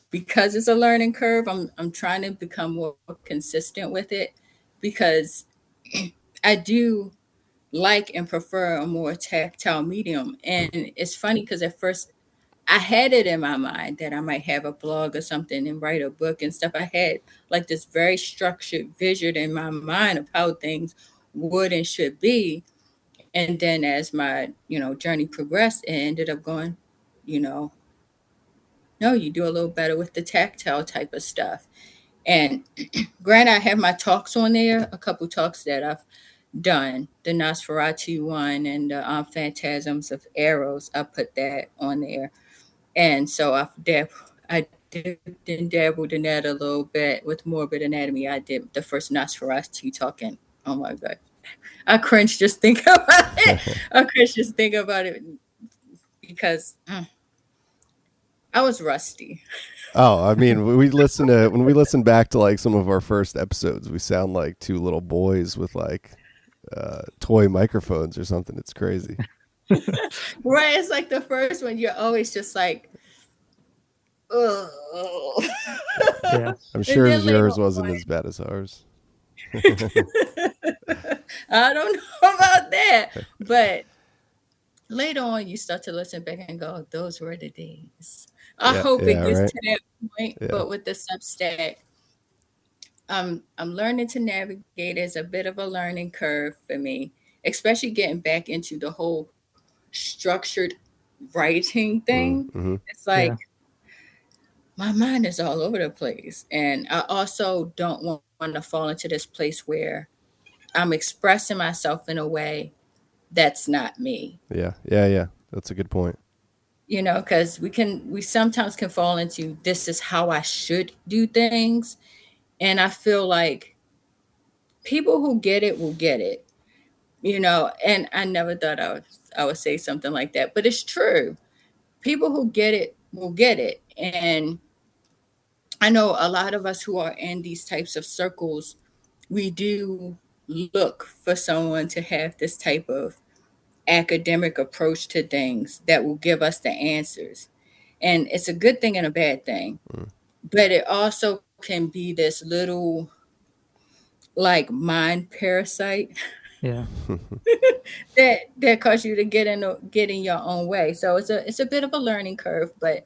because it's a learning curve, I'm trying to become more consistent with it, because I do like and prefer a more tactile medium. And it's funny because at first I had it in my mind that I might have a blog or something and write a book and stuff. I had like this very structured vision in my mind of how things would and should be. And then as my, journey progressed, it ended up going, you know, no, you do a little better with the tactile type of stuff. And granted, I have my talks on there, a couple talks that I've done, the Nosferatu one and the Phantasms of Arrows. I put that on there. And so I dipped and dabbled in that a little bit with Morbid Anatomy. I did the first Nosferatu talking. Oh my God. I cringe just thinking about it. I cringe just thinking about it because I was rusty. Oh, I mean, when we listen back to like some of our first episodes, we sound like two little boys with like toy microphones or something. It's crazy. Right? It's like the first one, you're always just like, oh. Yeah. I'm sure then later yours wasn't on- as bad as ours. I don't know about that. But later on, you start to listen back and go, those were the days. I hope it gets right. to that point. Yeah. But with the Substack, I'm learning to navigate as a bit of a learning curve for me, especially getting back into the whole structured writing thing. Mm-hmm. It's like Yeah. my mind is all over the place. And I also don't want to fall into this place where I'm expressing myself in a way that's not me. Yeah. That's a good point. Because we sometimes can fall into, this is how I should do things. And I feel like people who get it will get it, and I never thought I would say something like that, but it's true. People who get it will get it. And I know a lot of us who are in these types of circles, we do look for someone to have this type of academic approach to things that will give us the answers. And it's a good thing and a bad thing. But it also can be this little like mind parasite Yeah. that cause you to get in your own way. So it's a bit of a learning curve, but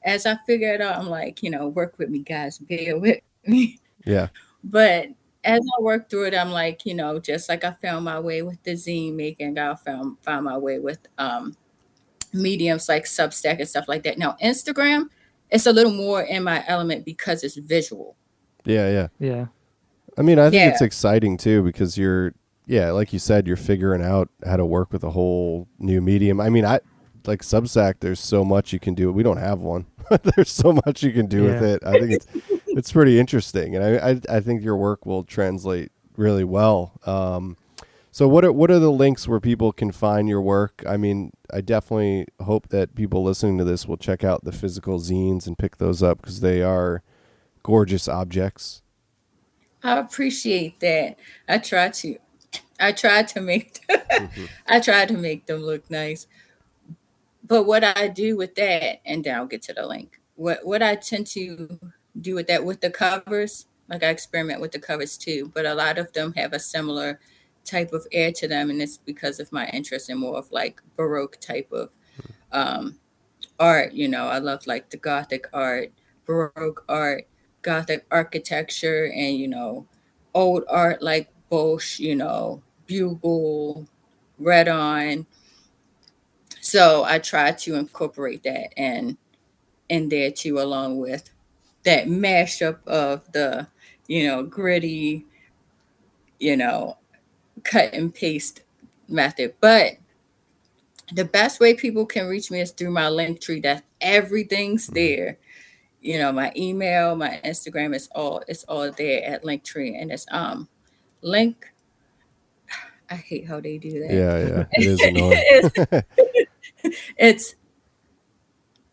as I figure it out, I'm like, work with me, guys, bear with me. Yeah. But as I work through it, I'm like, just like I found my way with the zine making, I found my way with mediums like Substack and stuff like that. Now, Instagram, it's a little more in my element because it's visual. Yeah, yeah. Yeah. I mean, I think Yeah. it's exciting too because yeah, like you said, you're figuring out how to work with a whole new medium. I mean, I like Substack. There's so much you can do. We don't have one. There's so much you can do with Yeah. it. I think it's pretty interesting, and I think your work will translate really well. So what are the links where people can find your work? I mean, I definitely hope that people listening to this will check out the physical zines and pick those up because they are gorgeous objects. I appreciate that. I try to. I try to make I try to make them look nice. But what I do with that, and then I'll get to the link. What I tend to do with that with the covers, like I experiment with the covers too, but a lot of them have a similar type of air to them, and it's because of my interest in more of like Baroque type of um, art. I love like the Gothic art, Baroque art, Gothic architecture, and old art like Bosch, Bugle, Red On. So I try to incorporate that and in there too, along with that mashup of the, gritty, you know, cut and paste method. But the best way people can reach me is through my link tree. That everything's there. My email, my Instagram is all there at Linktree, and it's link. I hate how they do that. Yeah, yeah, it is annoying. It's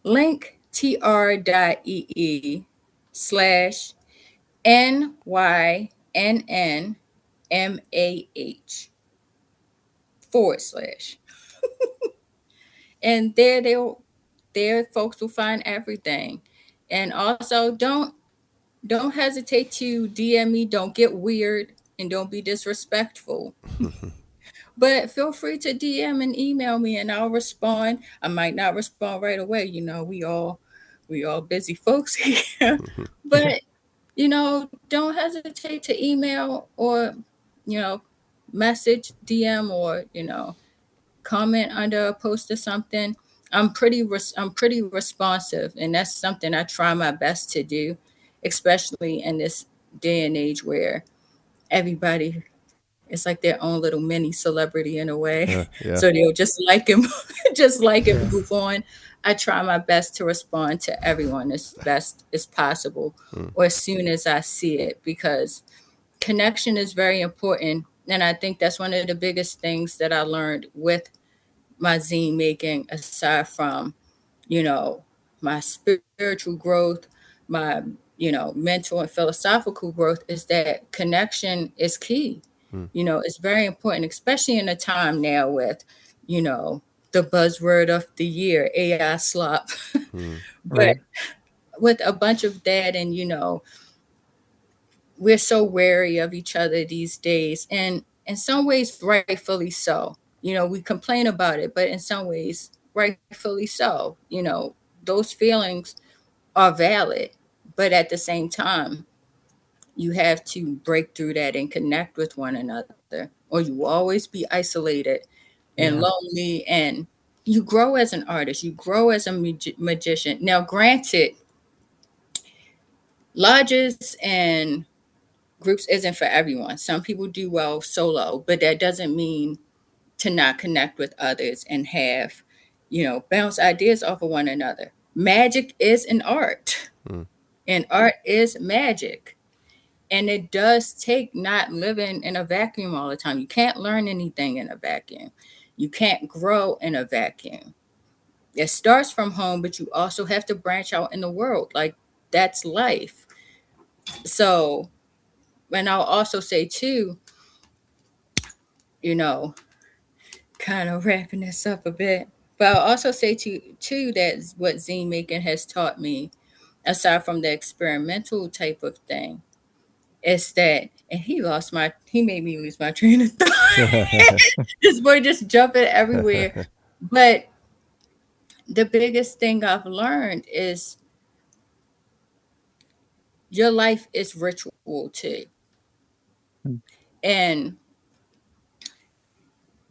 linktr.ee/ NYNNMAH / and there folks will find everything. And also don't hesitate to DM me. Don't get weird and don't be disrespectful. But feel free to DM and email me and I'll respond. I might not respond right away. We all busy folks here. But don't hesitate to email or, you know, message, DM, or, comment under a post or something. I'm pretty responsive, and that's something I try my best to do, especially in this day and age where everybody is like their own little mini celebrity in a way. Yeah. So they'll just like it, just like it, Yeah. move on. I try my best to respond to everyone as best as possible or as soon as I see it, because connection is very important. And I think that's one of the biggest things that I learned with my zine making, aside from, you know, my spiritual growth, my, mental and philosophical growth, is that connection is key. It's very important, especially in a time now with, you know, the buzzword of the year, AI slop. But Right. with a bunch of that, and, we're so wary of each other these days, and in some ways rightfully so. We complain about it, but in some ways rightfully so. Those feelings are valid, but at the same time you have to break through that and connect with one another, or you will always be isolated and Yeah. lonely. And you grow as an artist, you grow as a magician. Now granted, lodges and groups isn't for everyone. Some people do well solo, but that doesn't mean to not connect with others and have, bounce ideas off of one another. Magic is an art, and art is magic. And it does take not living in a vacuum all the time. You can't learn anything in a vacuum. You can't grow in a vacuum. It starts from home, but you also have to branch out in the world. Like, that's life. So, and I'll also say too, you know, kind of wrapping this up a bit. But I'll also say too that what zine making has taught me, aside from the experimental type of thing, is that, and he made me lose my train of thought. This boy just jumping everywhere. But the biggest thing I've learned is your life is ritual too. Mm. And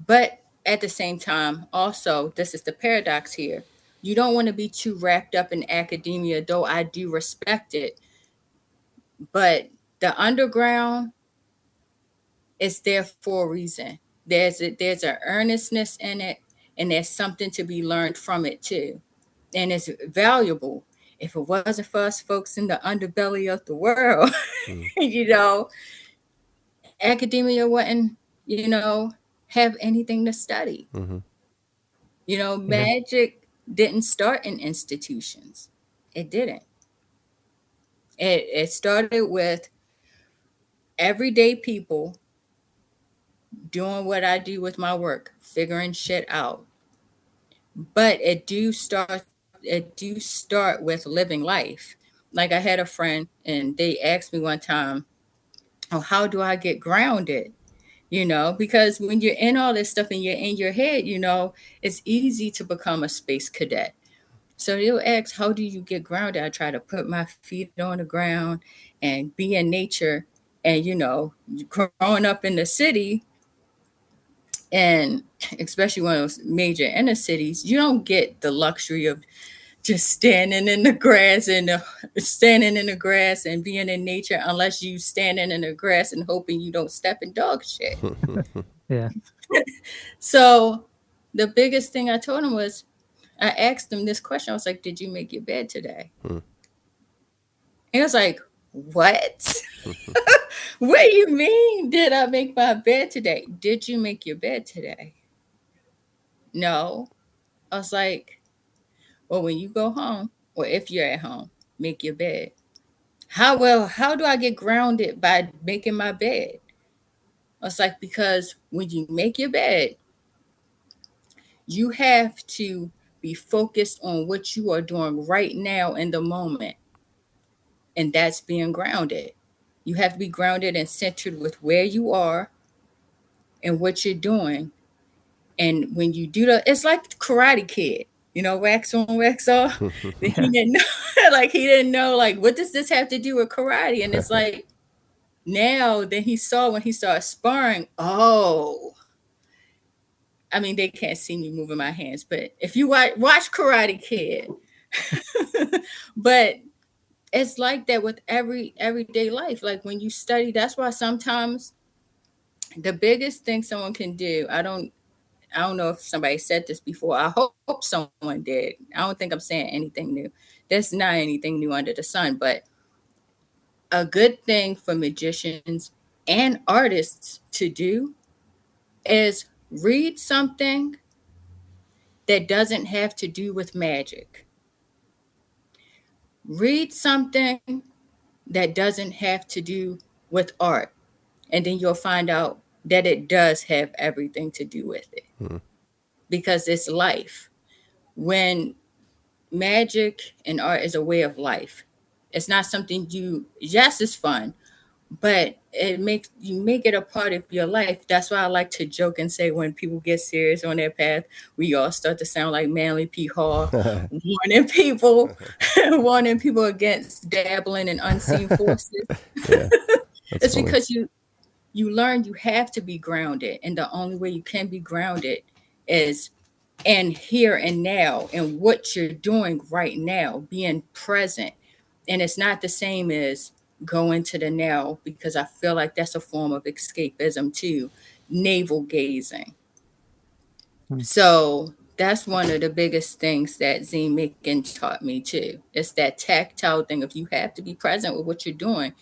but at the same time, also, this is the paradox here. You don't want to be too wrapped up in academia, though I do respect it. But the underground is there for a reason. There's an earnestness in it, and there's something to be learned from it too. And it's valuable. If it wasn't for us folks in the underbelly of the world, Mm. you know, academia wouldn't, have anything to study. Mm-hmm. Yeah. Magic didn't start in institutions. It didn't. It started with everyday people doing what I do with my work, figuring shit out. But it do start with living life. Like I had a friend and they asked me one time, "Oh, how do I get grounded?" Because when you're in all this stuff and you're in your head, it's easy to become a space cadet. So they'll ask, how do you get grounded? I try to put my feet on the ground and be in nature. And, growing up in the city, and especially one of those major inner cities, you don't get the luxury of just standing in the grass and being in nature unless you standing in the grass and hoping you don't step in dog shit. Yeah. So the biggest thing I told him was, I asked him this question. I was like, did you make your bed today? Mm. He was like, what? What do you mean, did I make my bed today? Did you make your bed today? No. I was like, well, when you go home, or if you're at home, make your bed. How do I get grounded by making my bed? I was like, because when you make your bed, you have to be focused on what you are doing right now in the moment. And that's being grounded. You have to be grounded and centered with where you are and what you're doing. And when you do that, it's like the Karate Kid, wax on, wax off. That he Yeah. didn't know, he didn't know, what does this have to do with karate? And it's like, now then he saw when he started sparring, oh, I mean, they can't see me moving my hands, but if you watch Karate Kid, but it's like that with everyday life. Like when you study, that's why sometimes the biggest thing someone can do, I don't know if somebody said this before. I hope someone did. I don't think I'm saying anything new. There's not anything new under the sun, but a good thing for magicians and artists to do is read something that doesn't have to do with magic. Read something that doesn't have to do with art. And then you'll find out that it does have everything to do with it Mm. because it's life. When magic and art is a way of life, it's not something yes, it's fun, but you make it a part of your life. That's why I like to joke and say when people get serious on their path, we all start to sound like Manly P. Hall, warning people, warning people against dabbling in unseen forces. Yeah, that's It's funny. because you learn you have to be grounded, and the only way you can be grounded is in here and now and what you're doing right now, being present. And it's not the same as going to the now, because I feel like that's a form of escapism too, navel gazing. Mm. So that's one of the biggest things that Zine making taught me too. It's that tactile thing of you have to be present with what you're doing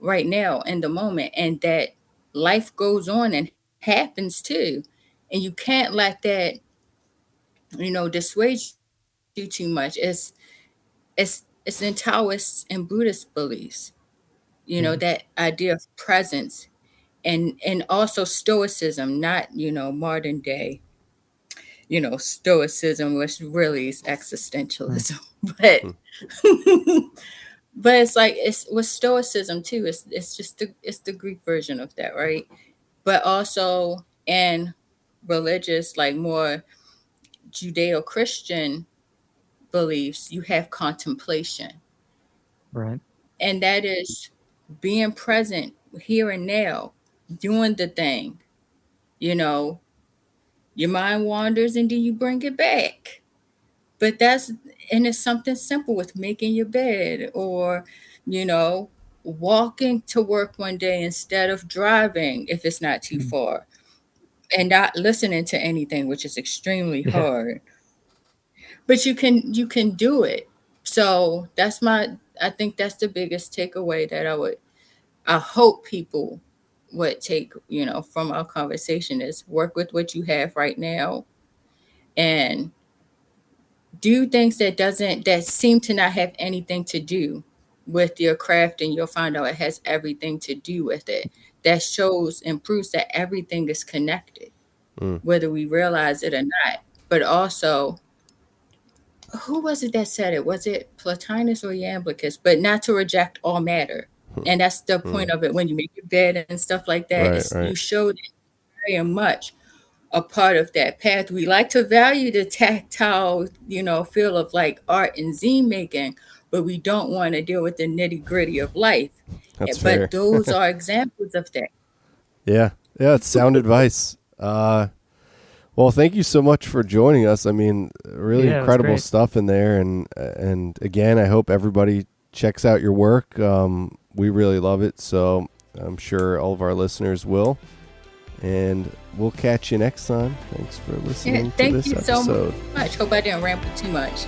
right now in the moment, and that life goes on and happens too. And you can't let that, dissuade you too much. It's in Taoist and Buddhist beliefs, Yeah. that idea of presence, and also stoicism, not, modern day, stoicism, which really is Mm. existentialism. But Mm. but it's like it's with stoicism too. It's just the Greek version of that, right? But also in religious, like more Judeo-Christian beliefs, you have contemplation. Right. And that is being present here and now, doing the thing. You know, your mind wanders and then you bring it back. But and it's something simple with making your bed, or, you know, walking to work one day instead of driving if it's not too far, and not listening to anything, which is extremely Yeah. hard. But you can do it. So I think that's the biggest takeaway that I hope people would take, from our conversation, is work with what you have right now, and do things that seem to not have anything to do with your craft, and you'll find out it has everything to do with it. That shows and proves that everything is connected, whether we realize it or not. But also, who was it that said it? Was it Plotinus or Iamblichus? But not to reject all matter. And that's the point of it. When you make your bed and stuff like that, Right, right. you show that very much a part of that path. We like to value the tactile, feel of like art and zine making, but we don't want to deal with the nitty gritty of life. That's fair. But those are examples of that. Yeah, it's sound advice. Well, thank you so much for joining us. I mean, really Yeah, it was incredible great. stuff in there, and again, I hope everybody checks out your work. We really love it, so I'm sure all of our listeners will. And we'll catch you next time. Thanks for listening to Thank this you episode. so much. Hope I didn't ramble too much.